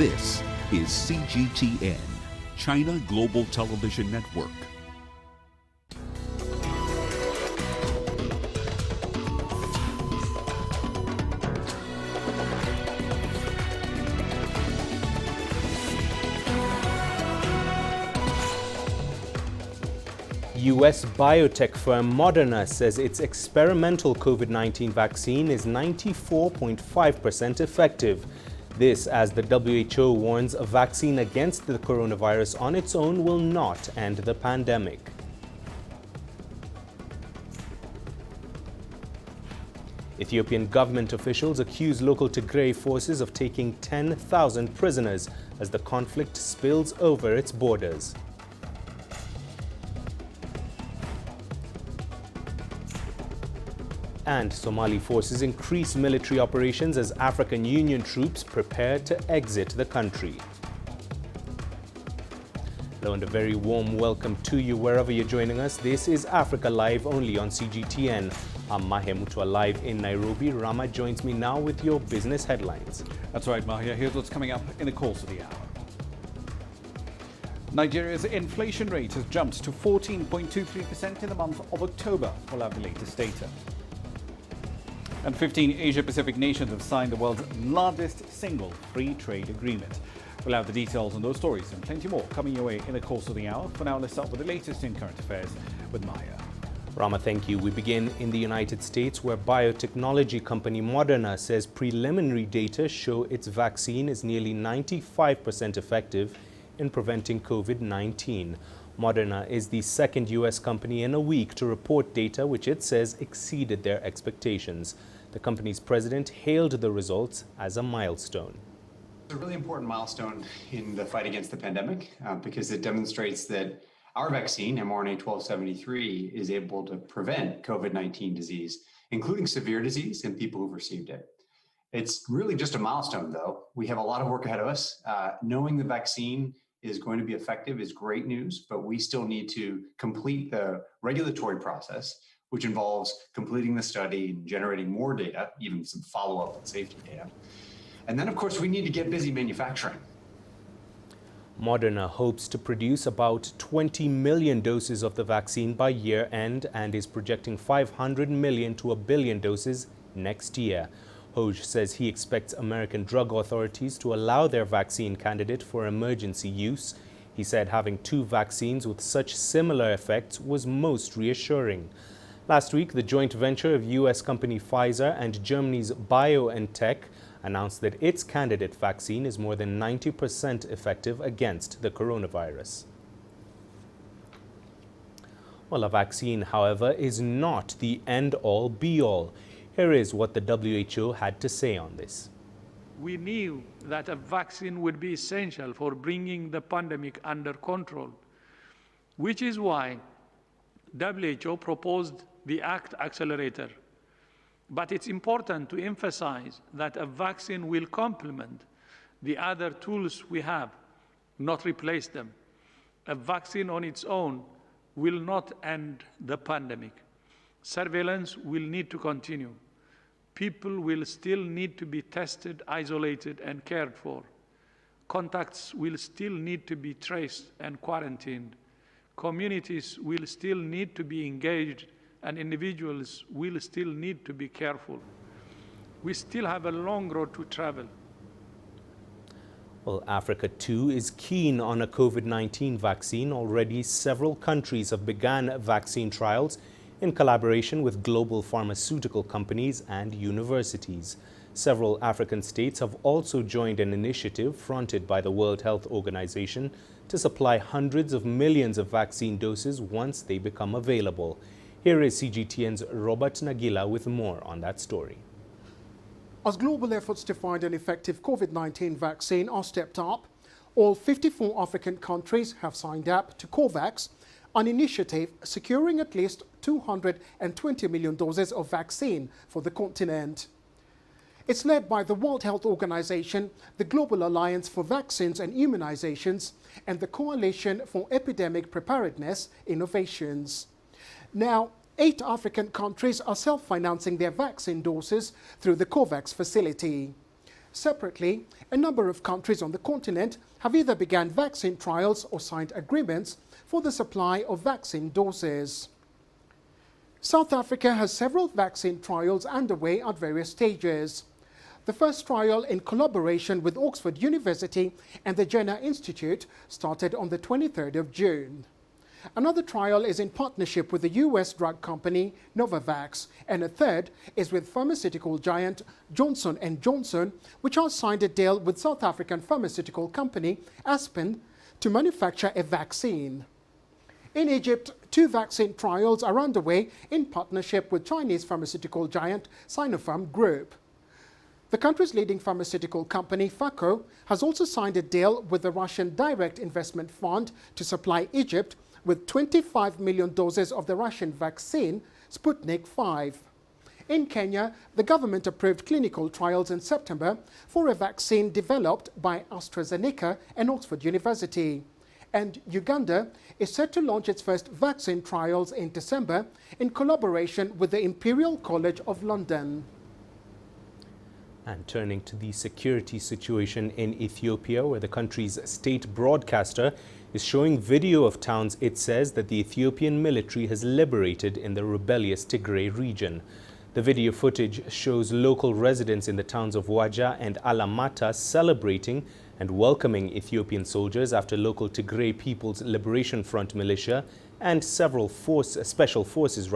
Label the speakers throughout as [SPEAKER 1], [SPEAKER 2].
[SPEAKER 1] This is CGTN, China Global Television Network.
[SPEAKER 2] U.S. biotech firm Moderna says its experimental COVID-19 vaccine is 94.5% effective. This as the WHO warns a vaccine against the coronavirus on its own will not end the pandemic. Ethiopian government officials accuse local Tigray forces of taking 10,000 prisoners as the conflict spills over its borders. And Somali forces increase military operations as African Union troops prepare to exit the country. Hello and a very warm welcome to you wherever you're joining us. This is Africa Live only on CGTN. I'm Mahia Mutwa live in Nairobi. Rama joins me now with your business headlines.
[SPEAKER 3] That's right, Mahia. Here's what's coming up in the course of the hour. Nigeria's inflation rate has jumped to 14.23% in the month of October. We'll have the latest data. And 15 Asia-Pacific nations have signed the world's largest single free trade agreement. We'll have the details on those stories and plenty more coming your way in the course of the hour. For now, let's start with the latest in current affairs with Maya.
[SPEAKER 2] Rama, thank you. We begin in the United States, where biotechnology company Moderna says preliminary data show its vaccine is nearly 95% effective in preventing COVID-19. Moderna is the second U.S. company in a week to report data which it says exceeded their expectations. The company's president hailed the results as a milestone.
[SPEAKER 4] It's a really important milestone in the fight against the pandemic because it demonstrates that our vaccine, mRNA-1273, is able to prevent COVID-19 disease, including severe disease in people who've received it. It's really just a milestone, though. We have a lot of work ahead of us. Knowing the vaccine is going to be effective is great news, but we still need to complete the regulatory process, which involves completing the study and generating more data, even some follow-up and safety data. And then, of course, we need to get busy manufacturing.
[SPEAKER 2] Moderna hopes to produce about 20 million doses of the vaccine by year end and is projecting 500 million to 1 billion doses next year. Hoj says he expects American drug authorities to allow their vaccine candidate for emergency use. He said having two vaccines with such similar effects was most reassuring. Last week, the joint venture of U.S. company Pfizer and Germany's BioNTech announced that its candidate vaccine is more than 90% effective against the coronavirus. Well, a vaccine, however, is not the end-all, be-all. Here is what the WHO had to say on this.
[SPEAKER 5] We knew that a vaccine would be essential for bringing the pandemic under control, which is why WHO proposed the ACT Accelerator. But it's important to emphasize that a vaccine will complement the other tools we have, not replace them. A vaccine on its own will not end the pandemic. Surveillance will need to continue. People will still need to be tested, isolated, and cared for. Contacts will still need to be traced and quarantined. Communities will still need to be engaged, and individuals will still need to be careful. We still have a long road to travel.
[SPEAKER 2] Well, Africa too is keen on a COVID-19 vaccine. Already several countries have begun vaccine trials in collaboration with global pharmaceutical companies and universities. Several African states have also joined an initiative fronted by the World Health Organization to supply hundreds of millions of vaccine doses once they become available. Here is CGTN's Robert Nagila with more on that story.
[SPEAKER 6] As global efforts to find an effective COVID-19 vaccine are stepped up, all 54 African countries have signed up to COVAX, an initiative securing at least 220 million doses of vaccine for the continent. It's led by the World Health Organization, the Global Alliance for Vaccines and Immunizations, and the Coalition for Epidemic Preparedness Innovations. Now, 8 African countries are self-financing their vaccine doses through the COVAX facility. Separately, a number of countries on the continent have either begun vaccine trials or signed agreements for the supply of vaccine doses. South Africa has several vaccine trials underway at various stages. The first trial, in collaboration with Oxford University and the Jenner Institute, started on the 23rd of June. Another trial is in partnership with the US drug company Novavax, and a third is with pharmaceutical giant Johnson & Johnson, which has signed a deal with South African pharmaceutical company Aspen to manufacture a vaccine. In Egypt, 2 vaccine trials are underway in partnership with Chinese pharmaceutical giant Sinopharm Group. The country's leading pharmaceutical company, Phaco, has also signed a deal with the Russian Direct Investment Fund to supply Egypt with 25 million doses of the Russian vaccine Sputnik V. In Kenya, the government approved clinical trials in September for a vaccine developed by AstraZeneca and Oxford University. And Uganda is set to launch its first vaccine trials in December in collaboration with the Imperial College of London.
[SPEAKER 2] And turning to the security situation in Ethiopia, where the country's state broadcaster is showing video of towns it says that the Ethiopian military has liberated in the rebellious Tigray region. The video footage shows local residents in the towns of Waja and Alamata celebrating and welcoming Ethiopian soldiers after local Tigray People's Liberation Front militia and several special forces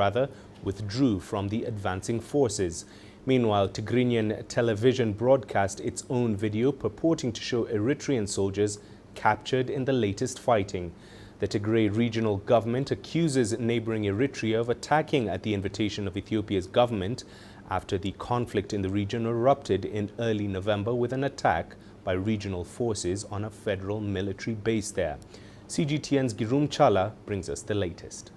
[SPEAKER 2] withdrew from the advancing forces. Meanwhile, Tigrinian television broadcast its own video purporting to show Eritrean soldiers captured in the latest fighting. The Tigray regional government accuses neighboring Eritrea of attacking at the invitation of Ethiopia's government after the conflict in the region erupted in early November with an attack by regional forces on a federal military base there. CGTN's Girum Chala brings us the latest.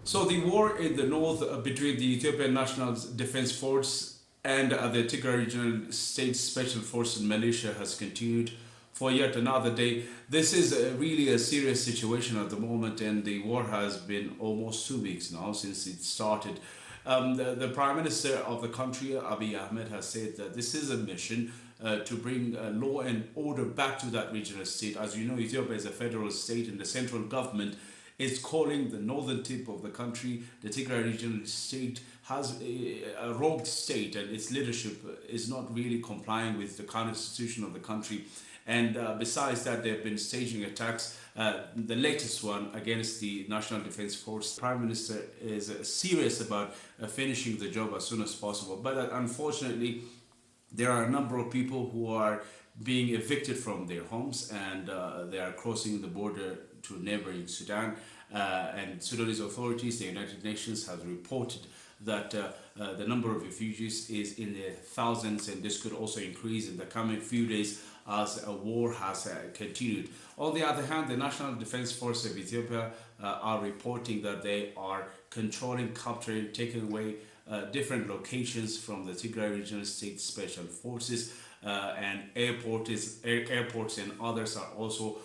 [SPEAKER 7] So the war in the north between the Ethiopian National Defense Force and the Tigray Regional State Special Forces militia has continued for yet another day. This is really a serious situation at the moment, and the war has been almost 2 weeks now since it started. The Prime Minister of the country, Abiy Ahmed, has said that this is a mission to bring law and order back to that regional state. As you know, Ethiopia is a federal state, and the central government is calling the northern tip of the country, the Tigray regional state, has a rogue state, and its leadership is not really complying with the constitution of the country. And besides that, they've been staging attacks. The latest one against the National Defense Force. The Prime Minister is serious about finishing the job as soon as possible. But unfortunately, there are a number of people who are being evicted from their homes, and they are crossing the border to neighboring Sudan. And Sudanese authorities, the United Nations, have reported that the number of refugees is in the thousands, and this could also increase in the coming few days as a war has continued. On the other hand, the National Defense Force of Ethiopia are reporting that they are controlling, capturing, taking away different locations from the Tigray Regional State Special Forces, and airports and others are also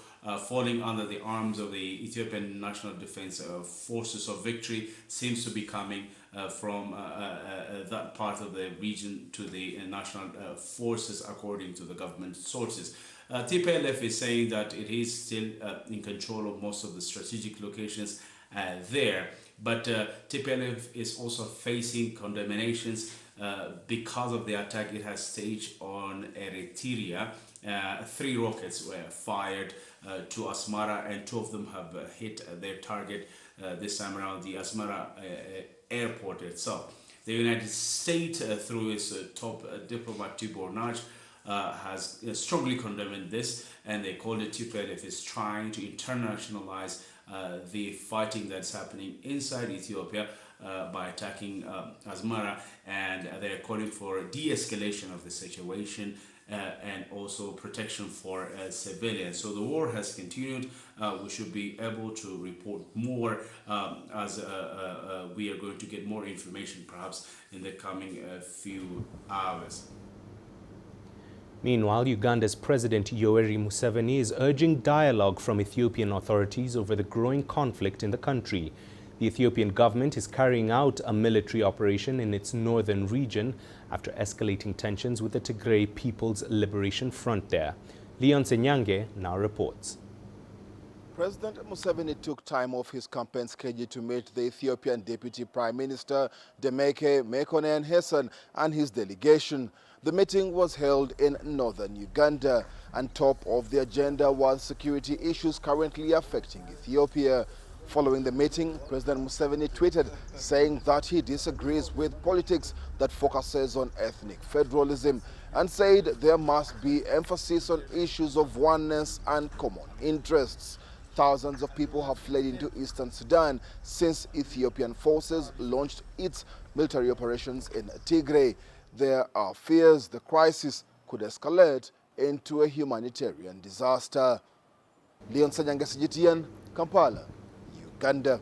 [SPEAKER 7] falling under the arms of the Ethiopian National Defense Forces. Of victory seems to be coming from that part of the region to the national forces, according to the government sources. TPLF is saying that it is still in control of most of the strategic locations there, but TPLF is also facing condemnations because of the attack it has staged on Eritrea. 3 rockets were fired to Asmara, and 2 of them have hit their target this time around, the Asmara airport itself. The United States, through its top diplomat Tibor Naj, has strongly condemned this, and they call it TPLF is trying to internationalize the fighting that's happening inside Ethiopia by attacking Asmara, and they're calling for a de-escalation of the situation and also protection for civilians. So the war has continued. We should be able to report more as we are going to get more information perhaps in the coming few hours.
[SPEAKER 2] Meanwhile, Uganda's President Yoweri Museveni is urging dialogue from Ethiopian authorities over the growing conflict in the country. The Ethiopian government is carrying out a military operation in its northern region after escalating tensions with the Tigray People's Liberation Front there. Leon Senyange now reports.
[SPEAKER 8] President Museveni took time off his campaign schedule to meet the Ethiopian Deputy Prime Minister Demeke Mekonnen Hassan and his delegation. The meeting was held in northern Uganda, and top of the agenda was security issues currently affecting Ethiopia. Following the meeting, President Museveni tweeted saying that he disagrees with politics that focuses on ethnic federalism and said there must be emphasis on issues of oneness and common interests. Thousands of people have fled into eastern Sudan since Ethiopian forces launched its military operations in Tigray. There are fears the crisis could escalate into a humanitarian disaster. Leon Senyange, CGTN, Kampala, Uganda.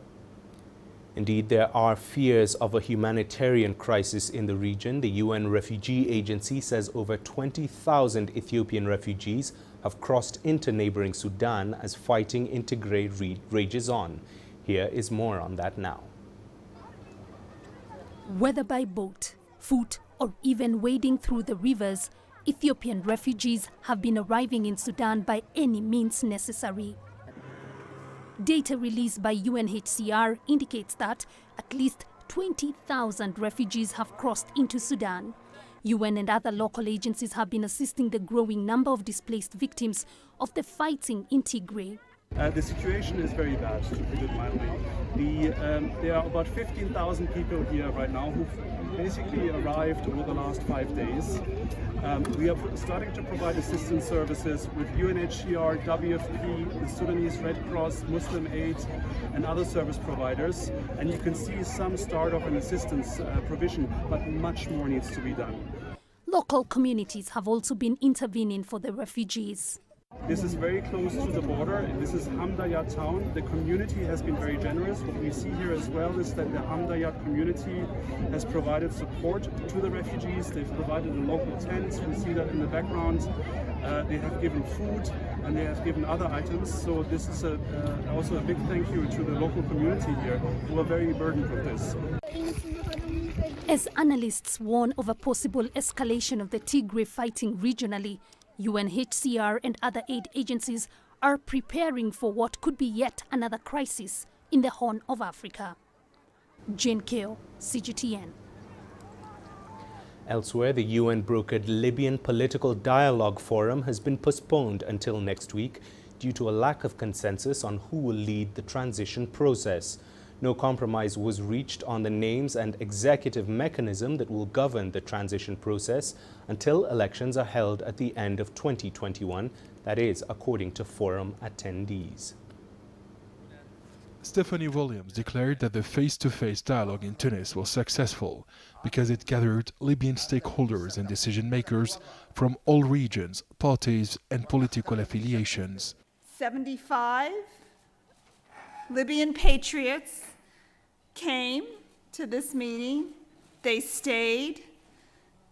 [SPEAKER 2] Indeed, there are fears of a humanitarian crisis in the region. The UN Refugee Agency says over 20,000 Ethiopian refugees have crossed into neighboring Sudan as fighting in Tigray rages on. Here is more on that now.
[SPEAKER 9] Whether by boat, foot, or even wading through the rivers, Ethiopian refugees have been arriving in Sudan by any means necessary. Data released by UNHCR indicates that at least 20,000 refugees have crossed into Sudan. UN and other local agencies have been assisting the growing number of displaced victims of the fighting in Tigray.
[SPEAKER 10] The situation is very bad, to put it mildly. There are about 15,000 people here right now who've basically arrived over the last 5 days. We are starting to provide assistance services with UNHCR, WFP, the Sudanese Red Cross, Muslim Aid, and other service providers. And you can see some start of an assistance provision, but much more needs to be done.
[SPEAKER 9] Local communities have also been intervening for the refugees.
[SPEAKER 10] This is very close to the border. This is Hamdayat town. The community has been very generous. What we see here as well is that the Hamdayat community has provided support to the refugees. They've provided the local tents. We see that in the background. They have given food and they have given other items. So this is also a big thank you to the local community here who are very burdened with this.
[SPEAKER 9] As analysts warn of a possible escalation of the Tigray fighting regionally, UNHCR and other aid agencies are preparing for what could be yet another crisis in the Horn of Africa. Jane Keo, CGTN.
[SPEAKER 2] Elsewhere, the UN-brokered Libyan Political Dialogue Forum has been postponed until next week due to a lack of consensus on who will lead the transition process. No compromise was reached on the names and executive mechanism that will govern the transition process until elections are held at the end of 2021, that is, according to forum attendees.
[SPEAKER 11] Stephanie Williams declared that the face-to-face dialogue in Tunis was successful because it gathered Libyan stakeholders and decision-makers from all regions, parties and political affiliations.
[SPEAKER 12] 75 Libyan patriots came to this meeting. They stayed.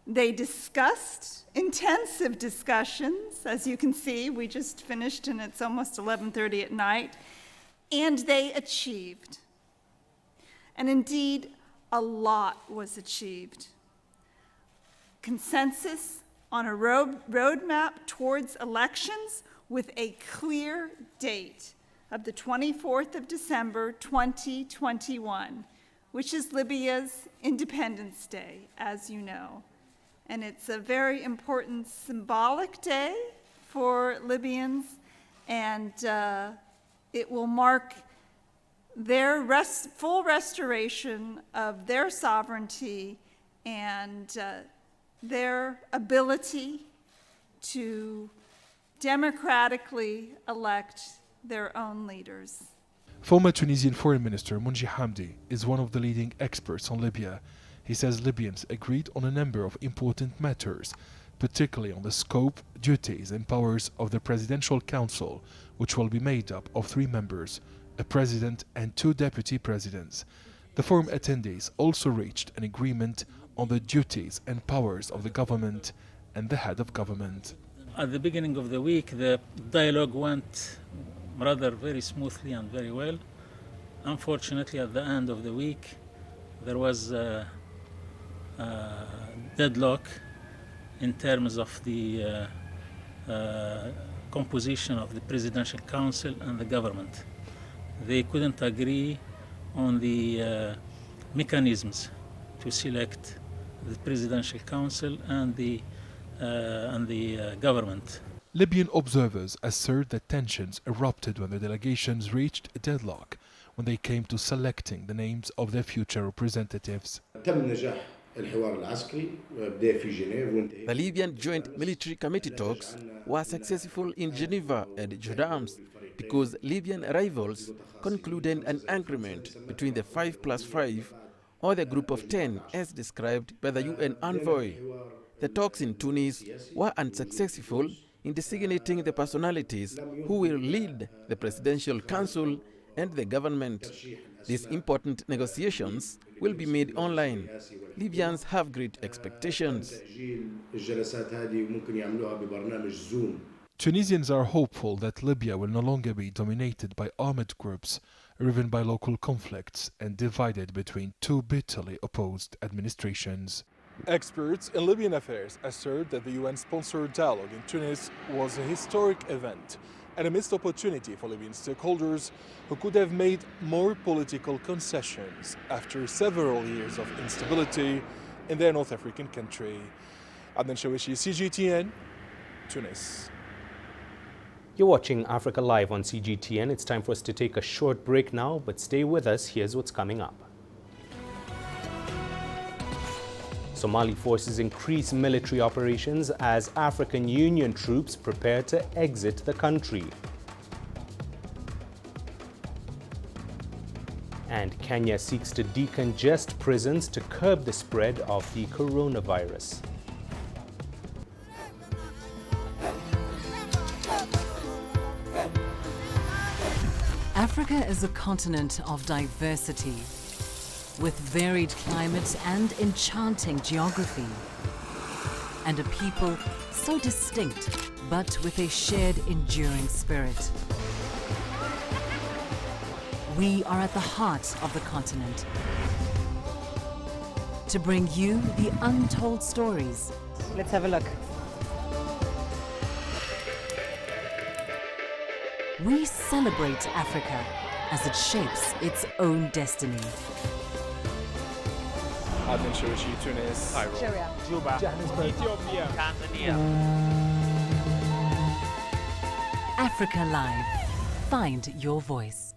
[SPEAKER 12] They discussed, intensive discussions. As you can see, we just finished and it's almost 11:30 at night. And they achieved. And indeed, a lot was achieved. Consensus on a roadmap towards elections with a clear date of the 24th of December, 2021, which is Libya's Independence Day, as you know. And it's a very important symbolic day for Libyans, and it will mark their full restoration of their sovereignty and their ability to democratically elect their own leaders.
[SPEAKER 11] Former Tunisian Foreign Minister Mounji Hamdi is one of the leading experts on Libya. He says Libyans agreed on a number of important matters, particularly on the scope, duties and powers of the Presidential Council, which will be made up of 3 members, a president and 2 deputy presidents. The forum attendees also reached an agreement on the duties and powers of the government and the head of government.
[SPEAKER 13] At the beginning of the week, the dialogue went rather very smoothly and very well. Unfortunately, at the end of the week, there was deadlock in terms of the composition of the Presidential Council and the government. They couldn't agree on the mechanisms to select the Presidential Council and the government.
[SPEAKER 11] Libyan observers assert that tensions erupted when the delegations reached a deadlock when they came to selecting the names of their future representatives.
[SPEAKER 14] The Libyan Joint Military Committee talks were successful in Geneva and Gendarmes because Libyan rivals concluded an agreement between the 5+5 or the group of 10 as described by the UN envoy. The talks in Tunis were unsuccessful in designating the personalities who will lead the Presidential Council and the government. These important negotiations will be made online. Libyans have great expectations.
[SPEAKER 11] Tunisians are hopeful that Libya will no longer be dominated by armed groups, riven by local conflicts and divided between two bitterly opposed administrations. Experts in Libyan affairs assert that the UN-sponsored dialogue in Tunis was a historic event and a missed opportunity for Libyan stakeholders who could have made more political concessions after several years of instability in their North African country. Adnan Shawishi, CGTN, Tunis.
[SPEAKER 2] You're watching Africa Live on CGTN. It's time for us to take a short break now, but stay with us. Here's what's coming up. Somali forces increase military operations as African Union troops prepare to exit the country. And Kenya seeks to decongest prisons to curb the spread of the coronavirus.
[SPEAKER 15] Africa is a continent of diversity, with varied climates and enchanting geography, and a people so distinct, but with a shared enduring spirit. We are at the heart of the continent to bring you the untold stories.
[SPEAKER 16] Let's have a look.
[SPEAKER 15] We celebrate Africa as it shapes its own destiny.
[SPEAKER 11] Adnan Shawishi, Tunis, Cairo,
[SPEAKER 16] Juba,
[SPEAKER 11] Johannesburg,
[SPEAKER 16] Ethiopia, Tanzania.
[SPEAKER 15] Africa Live. Find your voice.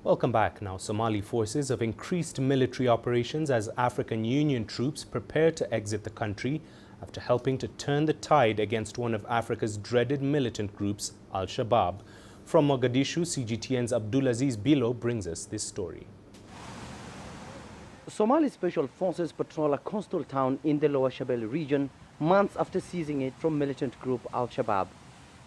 [SPEAKER 2] Welcome back. Now, Somali forces have increased military operations as African Union troops prepare to exit the country after helping to turn the tide against one of Africa's dreaded militant groups, Al-Shabaab. From Mogadishu, CGTN's Abdulaziz Bilo brings us this story.
[SPEAKER 17] Somali special forces patrol a coastal town in the Lower Shabelle region months after seizing it from militant group Al-Shabaab.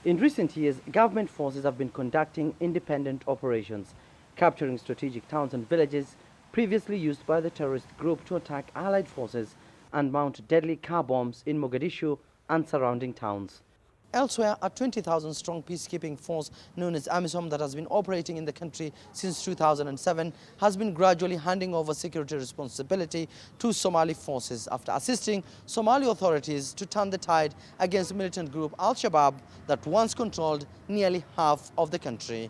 [SPEAKER 17] In recent years, government forces have been conducting independent operations, capturing strategic towns and villages previously used by the terrorist group to attack allied forces and mount deadly car bombs in Mogadishu and surrounding towns.
[SPEAKER 18] Elsewhere, a 20,000-strong peacekeeping force known as AMISOM that has been operating in the country since 2007 has been gradually handing over security responsibility to Somali forces after assisting Somali authorities to turn the tide against militant group Al-Shabaab that once controlled nearly half of the country.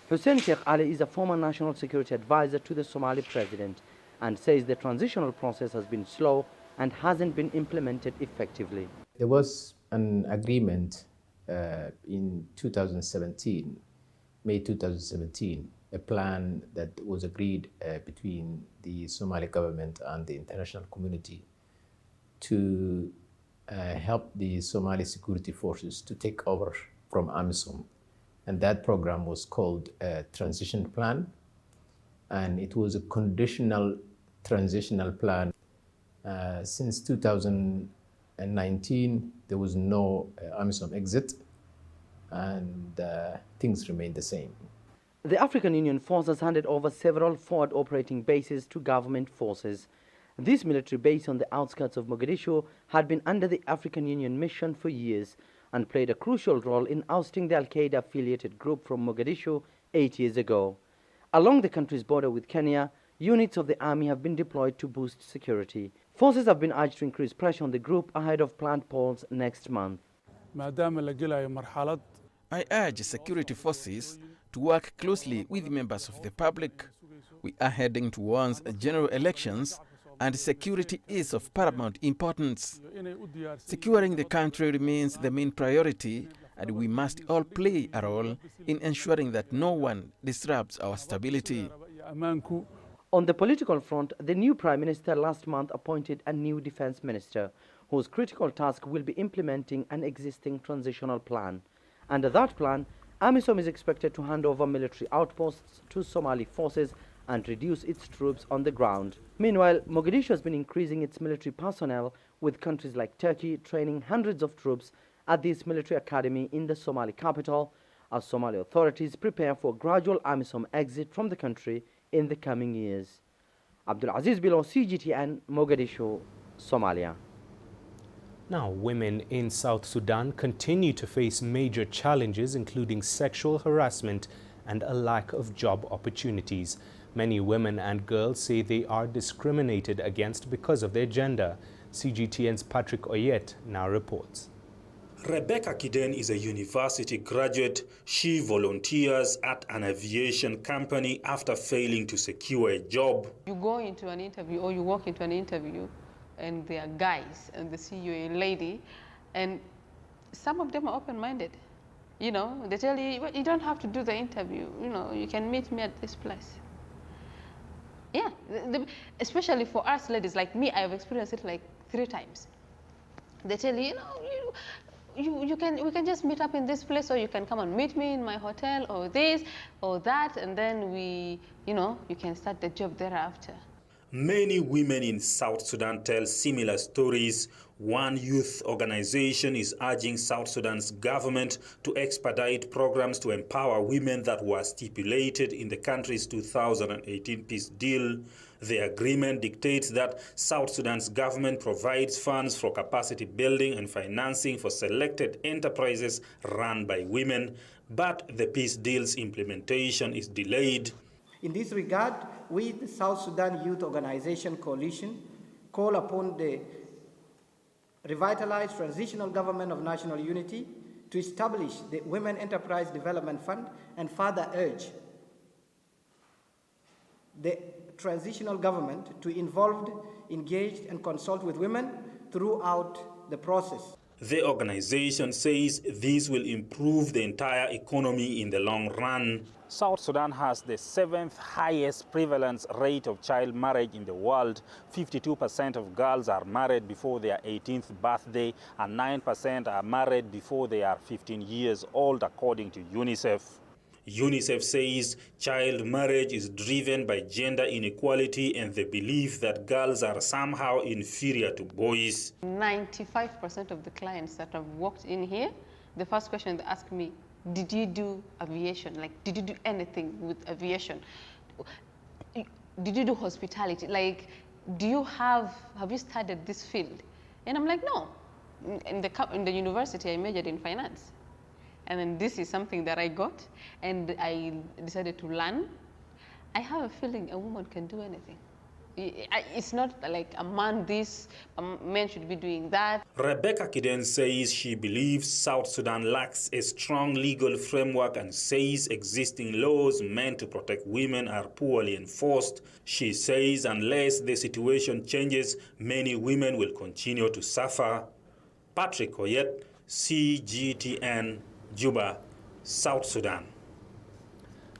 [SPEAKER 17] Hussein Sheikh Ali is a former national security advisor to the Somali president and says the transitional process has been slow and hasn't been implemented effectively.
[SPEAKER 19] There was an agreement in 2017, May 2017, a plan that was agreed between the Somali government and the international community to help the Somali security forces to take over from AMISOM. And that program was called a transition plan. And it was a conditional transitional plan. Since 2019, there was no AMISOM exit, and things remain the same.
[SPEAKER 17] The African Union force has handed over several forward operating bases to government forces. This military base on the outskirts of Mogadishu had been under the African Union mission for years, and played a crucial role in ousting the Al-Qaeda-affiliated group from Mogadishu 8 years ago. Along the country's border with Kenya, units of the army have been deployed to boost security. Forces have been urged to increase pressure on the group ahead of planned polls next month.
[SPEAKER 14] I urge security forces to work closely with members of the public. We are heading towards general elections, and security is of paramount importance. Securing the country remains the main priority, and we must all play a role in ensuring that no one disrupts our stability.
[SPEAKER 17] On the political front, the new Prime Minister last month appointed a new Defence Minister, whose critical task will be implementing an existing transitional plan. Under that plan, AMISOM is expected to hand over military outposts to Somali forces and reduce its troops on the ground. Meanwhile, Mogadishu has been increasing its military personnel, with countries like Turkey training hundreds of troops at this military academy in the Somali capital, as Somali authorities prepare for gradual AMISOM exit from the country in the coming years. Abdul Aziz Bilo, CGTN, Mogadishu, Somalia.
[SPEAKER 2] Now, women in South Sudan continue to face major challenges, including sexual harassment and a lack of job opportunities. Many women and girls say they are discriminated against because of their gender. CGTN's Patrick Oyet now reports.
[SPEAKER 20] Rebecca Kiden is a university graduate. She volunteers at an aviation company after failing to secure a job.
[SPEAKER 21] You go into an interview or you walk into an interview and there are guys and they see you a lady, and some of them are open-minded. You know, they tell you, well, you don't have to do the interview. You know, you can meet me at this place. Yeah, especially for us ladies like me, I've experienced it like 3 times. They tell you, we can just meet up in this place, or you can come and meet me in my hotel, or this or that, and then you can start the job thereafter.
[SPEAKER 20] Many women in South Sudan tell similar stories. One youth organization is urging South Sudan's government to expedite programs to empower women that were stipulated in the country's 2018 peace deal. The agreement dictates that South Sudan's government provides funds for capacity building and financing for selected enterprises run by women, but the peace deal's implementation is delayed.
[SPEAKER 22] In this regard, we, the South Sudan Youth Organization Coalition, call upon the revitalized Transitional Government of National Unity to establish the Women Enterprise Development Fund and further urge the transitional government to involve, engage, and consult with women throughout the process.
[SPEAKER 20] The organization says this will improve the entire economy in the long run. South Sudan has the 7th highest prevalence rate of child marriage in the world. 52% of girls are married before their 18th birthday, and 9% are married before they are 15 years old, according to UNICEF. UNICEF says child marriage is driven by gender inequality and the belief that girls are somehow inferior to boys.
[SPEAKER 21] 95% of the clients that have walked in here, the first question they ask me, did you do aviation? Like, did you do anything with aviation? Did you do hospitality? Like, have you studied this field? And I'm like, no. In the university, I majored in finance. And then this is something that I got, and I decided to learn. I have a feeling a woman can do anything. It's not like a man this, a man should be doing that.
[SPEAKER 20] Rebecca Kiden says she believes South Sudan lacks a strong legal framework and says existing laws meant to protect women are poorly enforced. She says unless the situation changes, many women will continue to suffer. Patrick Oyet, CGTN, Juba, South Sudan.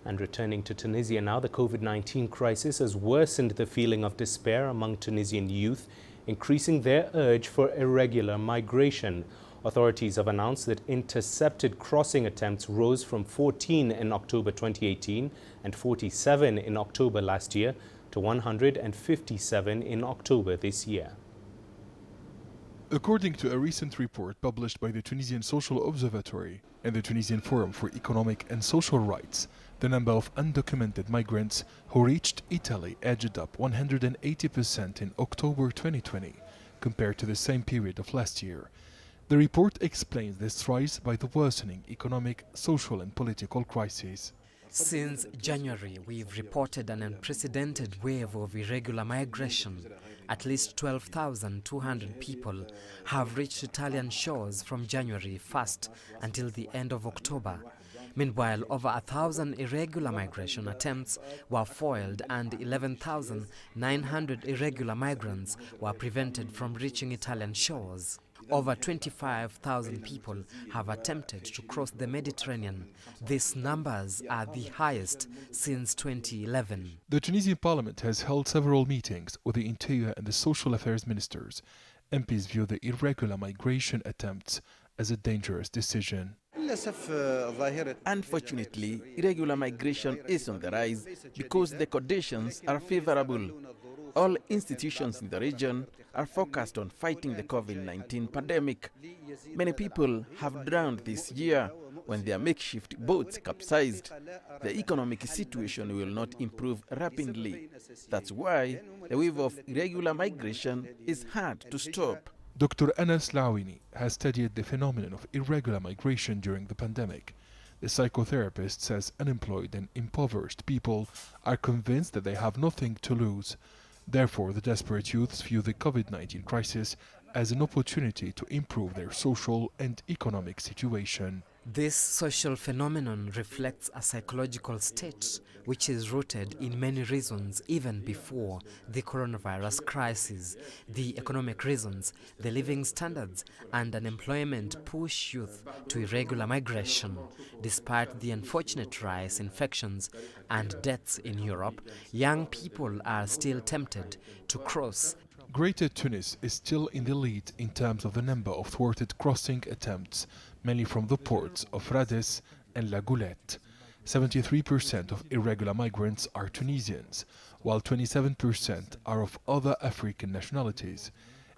[SPEAKER 2] And returning to Tunisia now, the COVID-19 crisis has worsened the feeling of despair among Tunisian youth, increasing their urge for irregular migration. Authorities have announced that intercepted crossing attempts rose from 14 in October 2018 and 47 in October last year to 157 in October this year.
[SPEAKER 11] According to a recent report published by the Tunisian Social Observatory and the Tunisian Forum for Economic and Social Rights, the number of undocumented migrants who reached Italy edged up 180% in October 2020 compared to the same period of last year. The report explains this rise by the worsening economic, social and political crisis.
[SPEAKER 1] Since January, we've reported an unprecedented wave of irregular migration. At least 12,200 people have reached Italian shores from January 1st until the end of October. Meanwhile, over 1,000 irregular migration attempts were foiled and 11,900 irregular migrants were prevented from reaching Italian shores. Over 25,000 people have attempted to cross the Mediterranean. These numbers are the highest since 2011.
[SPEAKER 11] The Tunisian parliament has held several meetings with the interior and the social affairs ministers. MPs view the irregular migration attempts as a dangerous decision.
[SPEAKER 14] Unfortunately, irregular migration is on the rise because the conditions are favorable. All institutions in the region are focused on fighting the COVID-19 pandemic. Many people have drowned this year when their makeshift boats capsized. The economic situation will not improve rapidly. That's why the wave of irregular migration is hard to stop.
[SPEAKER 11] Dr. Anas Lawini has studied the phenomenon of irregular migration during the pandemic. The psychotherapist says unemployed and impoverished people are convinced that they have nothing to lose. Therefore, the desperate youths view the COVID-19 crisis as an opportunity to improve their social and economic situation.
[SPEAKER 1] This social phenomenon reflects a psychological state which is rooted in many reasons even before the coronavirus crisis. The economic reasons, the living standards and unemployment push youth to irregular migration. Despite the unfortunate rise in infections and deaths in Europe, young people are still tempted to cross.
[SPEAKER 11] Greater Tunis is still in the lead in terms of the number of thwarted crossing attempts, mainly from the ports of Rades and La Goulette. 73% of irregular migrants are Tunisians, while 27% are of other African nationalities.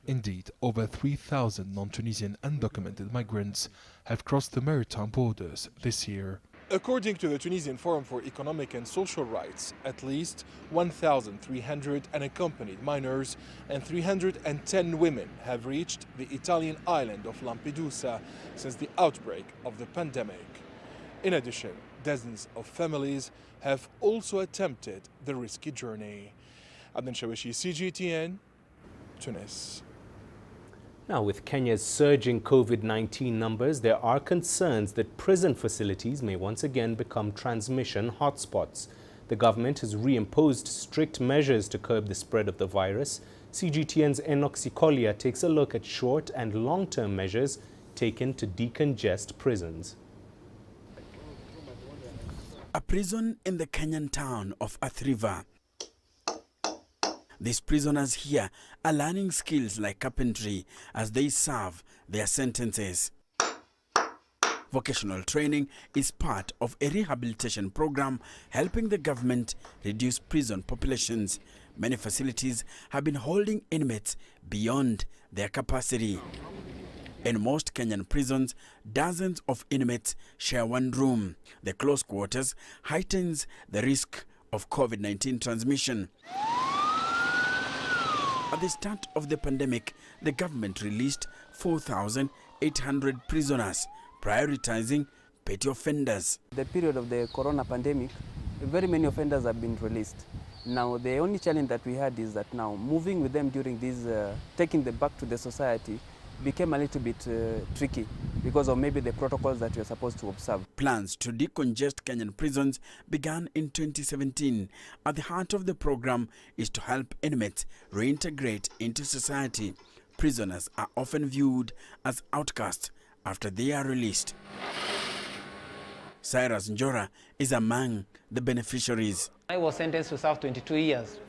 [SPEAKER 11] Indeed, over 3,000 non-Tunisian undocumented migrants have crossed the maritime borders this year. According to the Tunisian Forum for Economic and Social Rights, at least 1,300 unaccompanied minors and 310 women have reached the Italian island of Lampedusa since the outbreak of the pandemic. In addition, dozens of families have also attempted the risky journey. Adnan Shawishi, CGTN, Tunis.
[SPEAKER 2] Now, with Kenya's surging COVID-19 numbers, there are concerns that prison facilities may once again become transmission hotspots. The government has reimposed strict measures to curb the spread of the virus. CGTN's Enoch Sikolia takes a look at short and long-term measures taken to decongest prisons.
[SPEAKER 3] A prison in the Kenyan town of Athi River. These prisoners here are learning skills like carpentry as they serve their sentences. Vocational training is part of a rehabilitation program helping the government reduce prison populations. Many facilities have been holding inmates beyond their capacity. In most Kenyan prisons, dozens of inmates share one room. The close quarters heightens the risk of COVID-19 transmission. At the start of the pandemic, the government released 4,800 prisoners, prioritizing petty offenders.
[SPEAKER 23] The period of the corona pandemic, very many offenders have been released. Now, the only challenge that we had is that now moving with them during this, taking them back to the society, became a little bit tricky because of maybe the protocols that we are supposed to observe.
[SPEAKER 3] Plans to decongest Kenyan prisons began in 2017. At the heart of the program is to help inmates reintegrate into society. Prisoners are often viewed as outcasts after they are released. Cyrus Njora is among the beneficiaries.
[SPEAKER 24] I was sentenced to serve 22 years,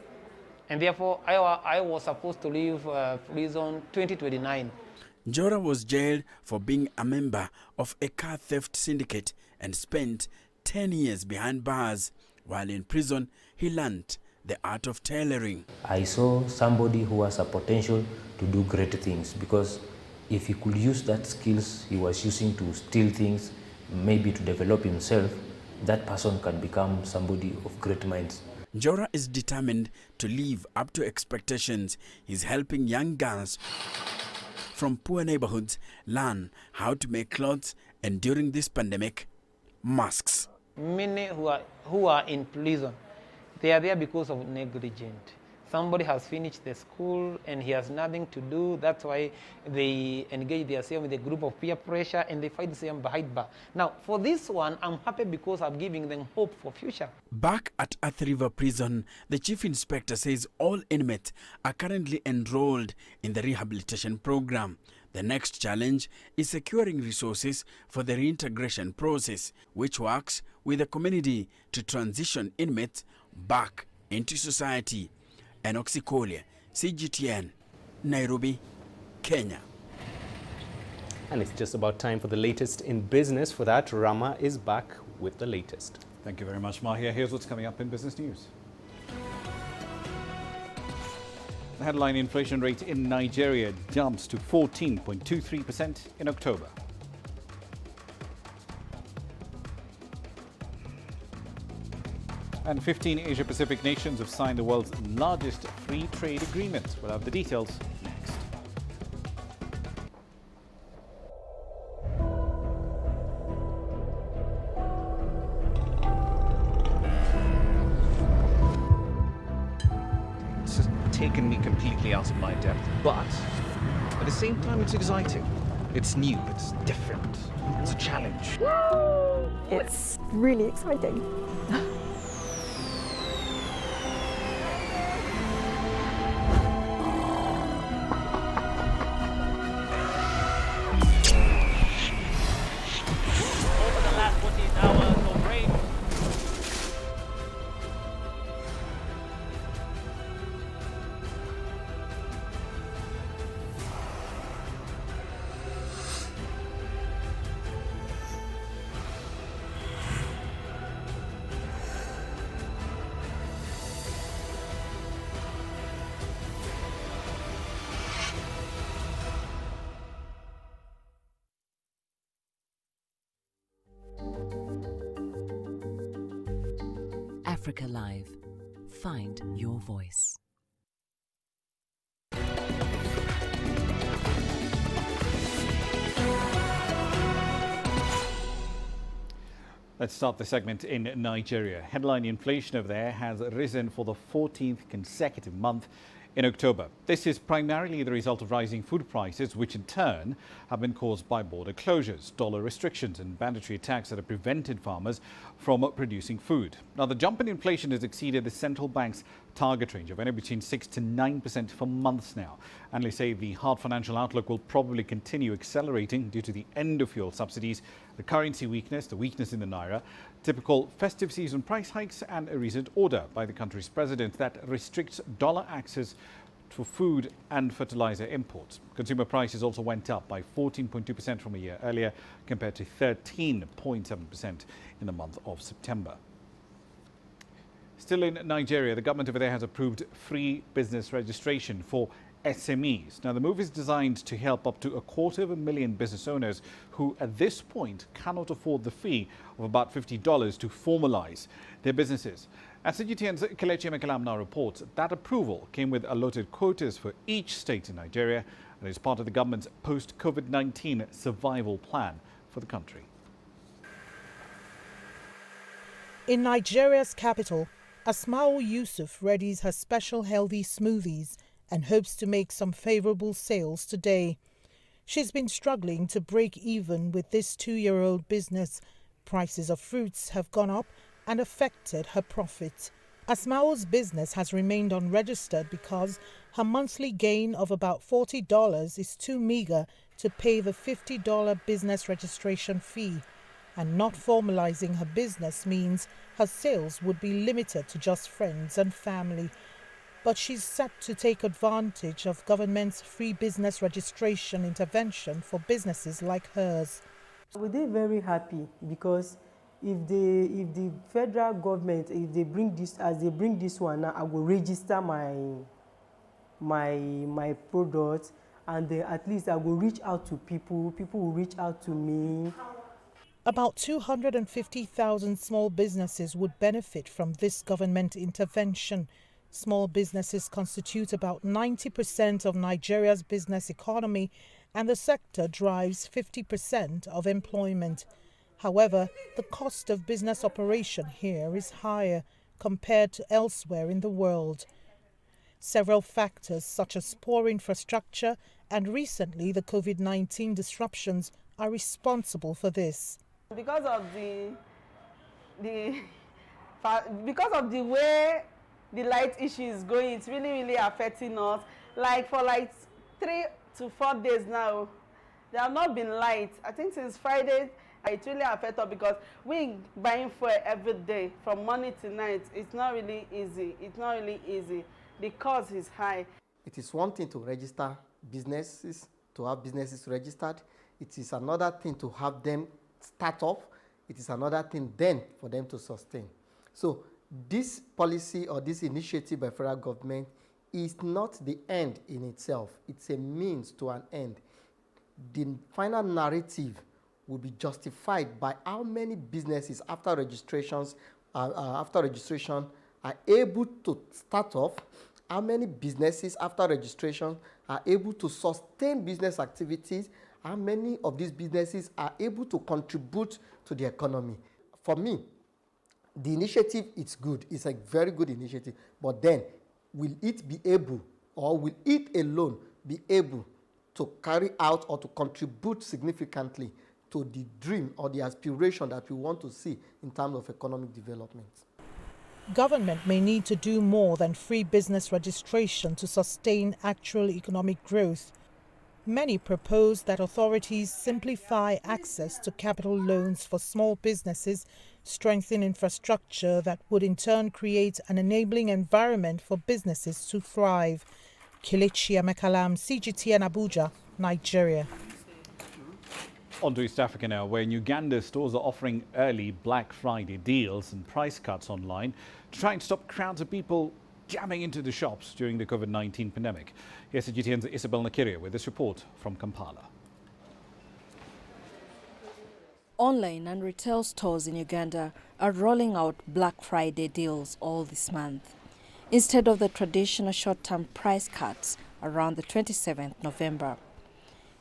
[SPEAKER 24] and therefore I was supposed to leave prison 2029.
[SPEAKER 3] Njora was jailed for being a member of a car theft syndicate and spent 10 years behind bars. While in prison, he learned the art of tailoring.
[SPEAKER 25] I saw somebody who has a potential to do great things, because if he could use that skills he was using to steal things, maybe to develop himself, that person can become somebody of great minds.
[SPEAKER 3] Njora is determined to live up to expectations. He's helping young girls from poor neighborhoods learn how to make clothes and, during this pandemic, masks.
[SPEAKER 24] Many who are in prison, they are there because of negligence. Somebody has finished the school and he has nothing to do. That's why they engage themselves with a group of peer pressure and they find themselves behind bar. Now, for this one, I'm happy because I'm giving them hope for future.
[SPEAKER 3] Back at Athi River Prison, the chief inspector says all inmates are currently enrolled in the rehabilitation program. The next challenge is securing resources for the reintegration process, which works with the community to transition inmates back into society. Enoxikolia, CGTN, Nairobi, Kenya.
[SPEAKER 2] And it's just about time for the latest in business. For that, Rama is back with the latest.
[SPEAKER 4] Thank you very much, Mahia. Here's what's coming up in business news. The headline inflation rate in Nigeria jumps to 14.23% in October. And 15 Asia-Pacific nations have signed the world's largest free trade agreement. We'll have the details next.
[SPEAKER 5] It's just taken me completely out of my depth, but at the same time it's exciting. It's new, it's different, it's a challenge.
[SPEAKER 6] It's really exciting.
[SPEAKER 15] Africa Live. Find your voice.
[SPEAKER 4] Let's start the segment in Nigeria. Headline inflation over there has risen for the 14th consecutive month in October. This is primarily the result of rising food prices, which in turn have been caused by border closures, dollar restrictions and mandatory tax that have prevented farmers from producing food. Now, the jump in inflation has exceeded the central bank's target range of anywhere between 6 to 9% for months now. Analysts say the hard financial outlook will probably continue accelerating due to the end of fuel subsidies, the currency weakness, the weakness in the naira, typical festive season price hikes and a recent order by the country's president that restricts dollar access to food and fertilizer imports. Consumer prices also went up by 14.2% from a year earlier compared to 13.7% in the month of September. Still in Nigeria, the government over there has approved free business registration for SMEs. Now, the move is designed to help up to 250,000 business owners who at this point cannot afford the fee of about $50 to formalize their businesses. As CGTN's Kelechi Mekalam now reports, that approval came with allotted quotas for each state in Nigeria and is part of the government's post-COVID-19 survival plan for the country.
[SPEAKER 7] In Nigeria's capital, Asma'u Yusuf readies her special healthy smoothies and hopes to make some favorable sales today. She's been struggling to break even with this 2-year-old business. Prices of fruits have gone up and affected her profit. Asma'u's business has remained unregistered because her monthly gain of about $40 is too meager to pay the $50 business registration fee. And not formalizing her business means her sales would be limited to just friends and family. But she's set to take advantage of government's free business registration intervention for businesses like hers.
[SPEAKER 8] We're very happy because if the federal government, if they bring this, as they bring this one now, I will register my product, and at least I will reach out to people. People will reach out to me.
[SPEAKER 7] About 250,000 small businesses would benefit from this government intervention. Small businesses constitute about 90% of Nigeria's business economy, and the sector drives 50% of employment. However, the cost of business operation here is higher compared to elsewhere in the world. Several factors such as poor infrastructure and recently the COVID-19 disruptions are responsible for this.
[SPEAKER 9] Because of the way the light issue is going, it's really affecting us. For 3 to 4 days now, there have not been light. I think since Friday, it really affects us because we buying fuel every day from morning to night. It's not really easy. The cost is high.
[SPEAKER 22] It is one thing to register businesses, to have businesses registered. It is another thing to have them start off. It is another thing then for them to sustain. So this policy or this initiative by federal government is not the end in itself. It's a means to an end. The final narrative will be justified by how many businesses after registration are able to start off, how many businesses after registration are able to sustain business activities, how many of these businesses are able to contribute to the economy. For me, the initiative is good. It's a very good initiative. But then, will it be able, or will it alone be able to carry out or to contribute significantly to the dream or the aspiration that we want to see in terms of economic development?
[SPEAKER 7] Government may need to do more than free business registration to sustain actual economic growth. Many propose that authorities simplify access to capital loans for small businesses, strengthen infrastructure that would in turn create an enabling environment for businesses to thrive. Kelechi Amekalam, CGTN Abuja, Nigeria.
[SPEAKER 4] On to East Africa now, where in Uganda, stores are offering early Black Friday deals and price cuts online to try and stop crowds of people jamming into the shops during the COVID-19 pandemic. Here's CGTN's Isabel Nakiria with this report from Kampala.
[SPEAKER 10] Online and retail stores in Uganda are rolling out Black Friday deals all this month. Instead of the traditional short-term price cuts around the 27th November.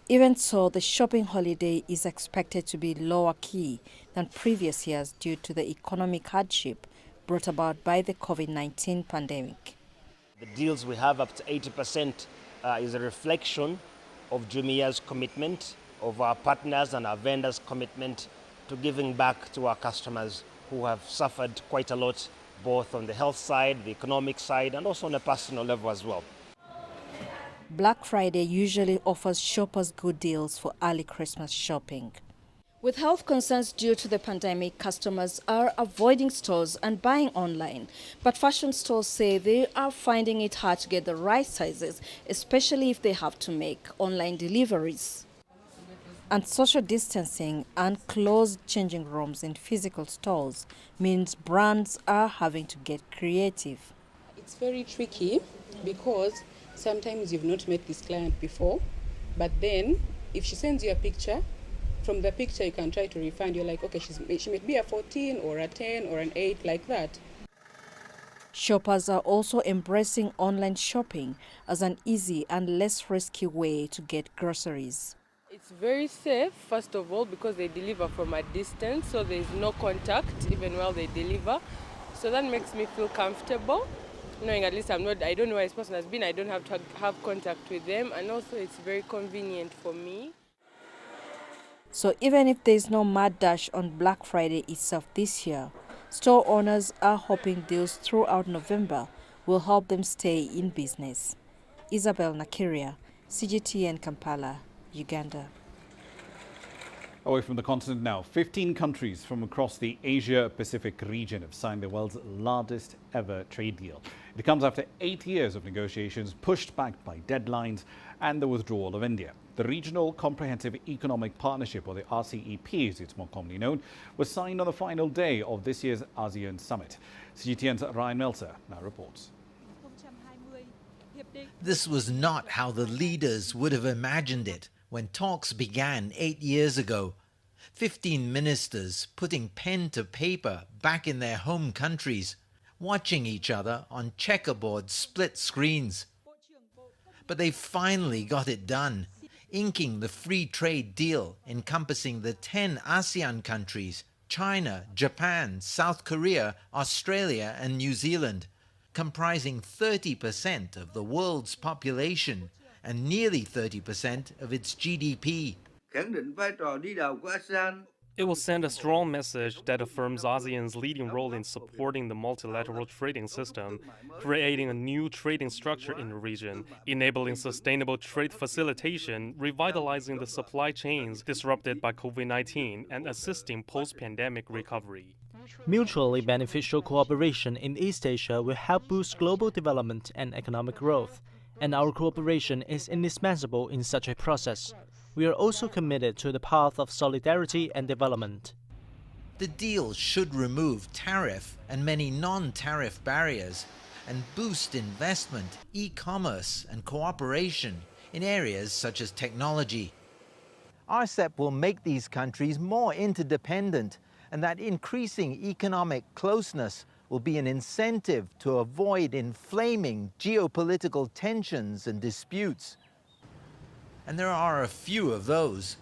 [SPEAKER 10] Even so, the shopping holiday is expected to be lower key than previous years due to the economic hardship brought about by the COVID-19 pandemic.
[SPEAKER 12] The deals we have up to 80% is a reflection of Jumia's commitment, of our partners and our vendors' commitment to giving back to our customers who have suffered quite a lot, both on the health side, the economic side, and also on a personal level as well.
[SPEAKER 10] Black Friday usually offers shoppers good deals for early Christmas shopping. With health concerns due to the pandemic, customers are avoiding stores and buying online. But fashion stores say they are finding it hard to get the right sizes, especially if they have to make online deliveries. And social distancing and closed changing rooms in physical stores means brands are having to get creative.
[SPEAKER 13] It's very tricky because sometimes you've not met this client before, but then if she sends you a picture, from the picture you can try to refine. You're like, okay, she might be a 14 or a 10 or an 8, like that.
[SPEAKER 10] Shoppers are also embracing online shopping as an easy and less risky way to get groceries.
[SPEAKER 16] It's very safe, first of all, because they deliver from a distance, so there's no contact even while they deliver. So that makes me feel comfortable, knowing at least I don't know where this person has been, I don't have to have contact with them, and also it's very convenient for me.
[SPEAKER 10] So even if there's no mad dash on Black Friday itself this year, store owners are hoping deals throughout November will help them stay in business. Isabel Nakiria, CGTN Kampala, Uganda.
[SPEAKER 4] Away from the continent now, 15 countries from across the Asia-Pacific region have signed the world's largest ever trade deal. It comes after 8 years of negotiations pushed back by deadlines and the withdrawal of India. The Regional Comprehensive Economic Partnership, or the RCEP as it's more commonly known, was signed on the final day of this year's ASEAN Summit. CGTN's Ryan Meltzer now reports.
[SPEAKER 26] This was not how the leaders would have imagined it when talks began 8 years ago. 15 ministers putting pen to paper back in their home countries, watching each other on checkerboard split screens. But they finally got it done, inking the free trade deal encompassing the 10 ASEAN countries, China, Japan, South Korea, Australia and New Zealand, comprising 30% of the world's population and nearly 30% of its GDP.
[SPEAKER 14] It will send a strong message that affirms ASEAN's leading role in supporting the multilateral trading system, creating a new trading structure in the region, enabling sustainable trade facilitation, revitalizing the supply chains disrupted by COVID-19, and assisting post-pandemic recovery.
[SPEAKER 17] Mutually beneficial cooperation in East Asia will help boost global development and economic growth, and our cooperation is indispensable in such a process. We are also committed to the path of solidarity and development.
[SPEAKER 26] The deal should remove tariff and many non-tariff barriers and boost investment, e-commerce and cooperation in areas such as technology. RCEP will make these countries more interdependent, and that increasing economic closeness will be an incentive to avoid inflaming geopolitical tensions and disputes. And there are a few of those.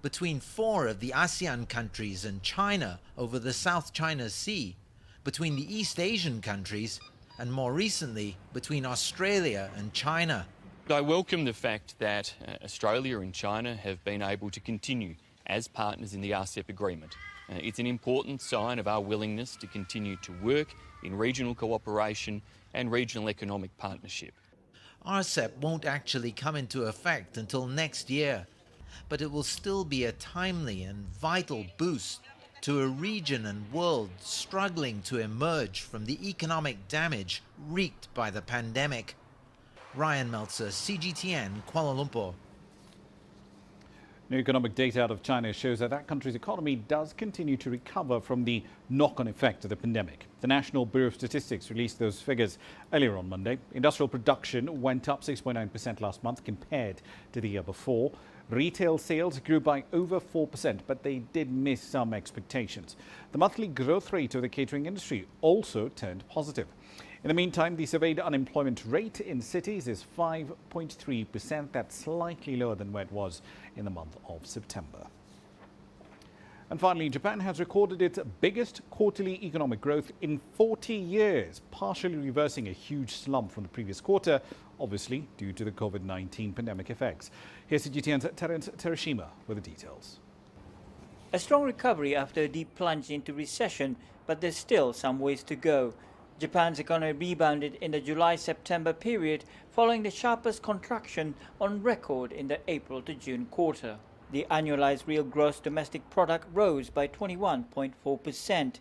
[SPEAKER 26] Between 4 of the ASEAN countries and China over the South China Sea, between the East Asian countries, and more recently, between Australia and China.
[SPEAKER 18] I welcome the fact that Australia and China have been able to continue as partners in the RCEP agreement. It's an important sign of our willingness to continue to work in regional cooperation and regional economic partnership.
[SPEAKER 26] RCEP won't actually come into effect until next year, but it will still be a timely and vital boost to a region and world struggling to emerge from the economic damage wreaked by the pandemic. Ryan Meltzer, CGTN, Kuala Lumpur.
[SPEAKER 4] New economic data out of China shows that that country's economy does continue to recover from the knock-on effect of the pandemic. The National Bureau of Statistics released those figures earlier on Monday. Industrial production went up 6.9% last month compared to the year before. Retail sales grew by over 4%, but they did miss some expectations. The monthly growth rate of the catering industry also turned positive. In the meantime, the surveyed unemployment rate in cities is 5.3%. That's slightly lower than where it was in the month of September. And finally, Japan has recorded its biggest quarterly economic growth in 40 years, partially reversing a huge slump from the previous quarter, obviously due to the COVID-19 pandemic effects. Here's CGTN's Terence Terashima with the details.
[SPEAKER 19] A strong recovery after a deep plunge into recession, but there's still some ways to go. Japan's economy rebounded in the July-September period following the sharpest contraction on record in the April to June quarter. The annualized real gross domestic product rose by 21.4%.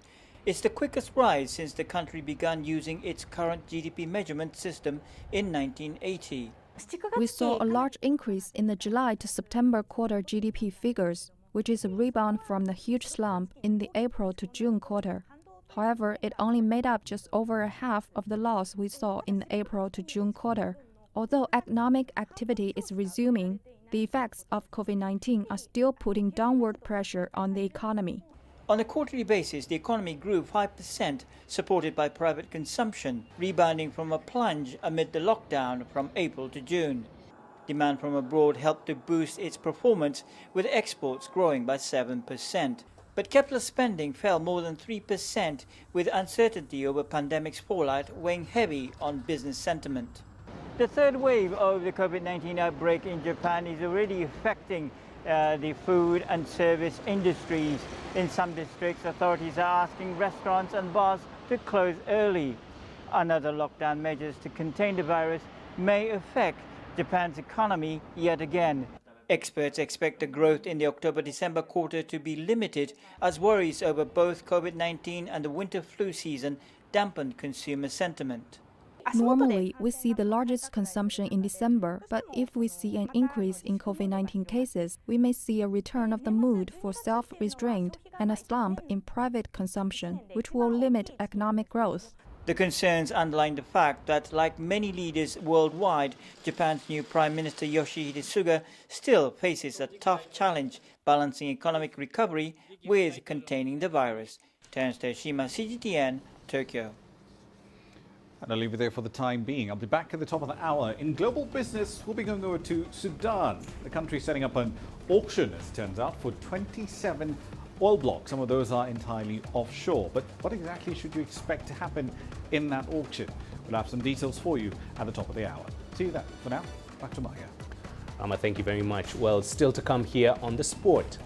[SPEAKER 19] It's the quickest rise since the country began using its current GDP measurement system in 1980.
[SPEAKER 20] We saw a large increase in the July to September quarter GDP figures, which is a rebound from the huge slump in the April to June quarter. However, it only made up just over half of the loss we saw in the April to June quarter. Although economic activity is resuming, the effects of COVID-19 are still putting downward pressure on the economy.
[SPEAKER 19] On a quarterly basis, the economy grew 5%, supported by private consumption, rebounding from a plunge amid the lockdown from April to June. Demand from abroad helped to boost its performance, with exports growing by 7%. But capital spending fell more than 3%, with uncertainty over pandemic's fallout weighing heavy on business sentiment. The third wave of the COVID-19 outbreak in Japan is already affecting the food and service industries. In some districts, authorities are asking restaurants and bars to close early. Another lockdown measures to contain the virus may affect Japan's economy yet again. Experts expect the growth in the October-December quarter to be limited as worries over both COVID-19 and the winter flu season dampened consumer sentiment.
[SPEAKER 20] Normally, we see the largest consumption in December, but if we see an increase in COVID-19 cases, we may see a return of the mood for self-restraint and a slump in private consumption, which will limit economic growth.
[SPEAKER 19] The concerns underline the fact that, like many leaders worldwide, Japan's new Prime Minister Yoshihide Suga still faces a tough challenge balancing economic recovery with containing the virus. Terence Terashima, CGTN, Tokyo.
[SPEAKER 4] And I'll leave it there for the time being. I'll be back at the top of the hour. In global business, we'll be going over to Sudan. The country setting up an auction, as it turns out, for 27 oil blocks. Some of those are entirely offshore. But what exactly should you expect to happen in that auction? We'll have some details for you at the top of the hour. See you then. For now, back to Maya.
[SPEAKER 2] Thank you very much. Well, still to come here on The Sport.